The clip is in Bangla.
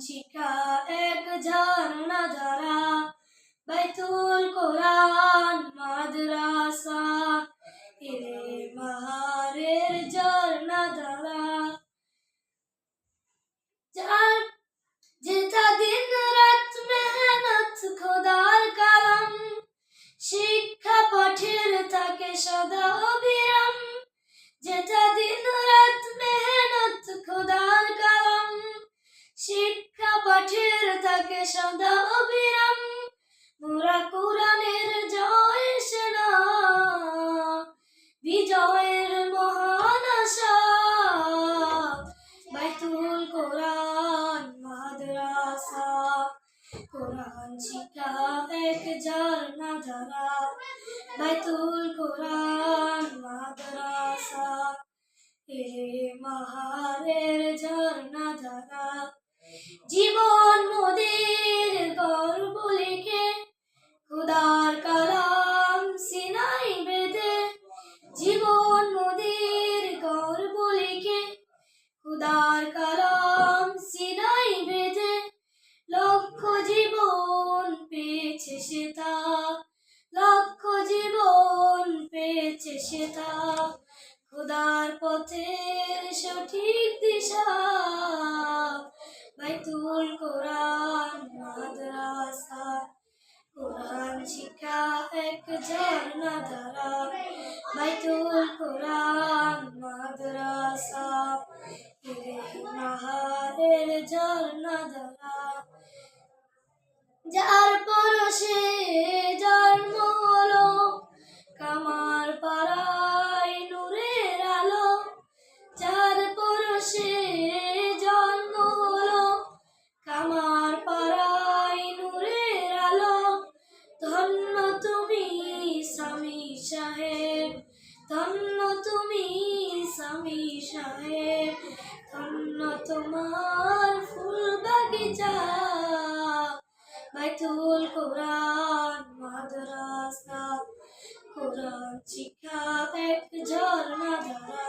শিক্ষা এক ঝর্ণা ধারা, বাইতুল কোরআন মাদ্রাসা, এরে বাহারের ঝর্ণা ধারা। যেটা দিন রাত মেহনত খোদার কালাম, শিক্ষা পাঠের থাকে সদা অবিরাম। যেটা দিন রাত মেহনত খোদার কালাম, শিক্ষা পাঠের থাকে সদা অবিরাম। মোরা কোরআনের জয় সেনা, বিজয়ের মহান আশা, বাইতুল কোরআন মাদ্রাসা। কোরআন শিক্ষা এক ঝর্ণা ধারা, বাইতুল কোরআন মাদ্রাসা, এরে বাহারের ঝর্ণা ধারা। জীবন মোদের গর্ব লিখে খোদার কালাম সিনাই বেঁধে, জীবন মোদের গর্ব লিখে খোদার কালাম সিনাই বেঁধে। লক্ষ জীবন পেয়েছে সেটা, লক্ষ জীবন পেয়েছে সেটা, খোদার পথের সঠিক দিশা, বাইতুল কোরআন মাদ্রাসা। কোরআন শিক্ষা এক ঝর্ণা ধারা, বাইতুল কোরআন মাদ্রাসা, এরে বাহারের ঝর্ণা ধারা। যার পরশে জন্ম হলো কামার পাড়ায় নূরের আলো, যার পরশে জন্ম হলো কামার পাড়ায় নূরের আলো। ধন্য তুমি স্বামী সাহেব, ধন্য তুমি স্বামী সাহেব, ধন্য তোমার ফুল বাগিচা, বাইতুল কোরআন মাদ্রাসা। কোরআন শিক্ষা এক ঝর্ণা ধারা,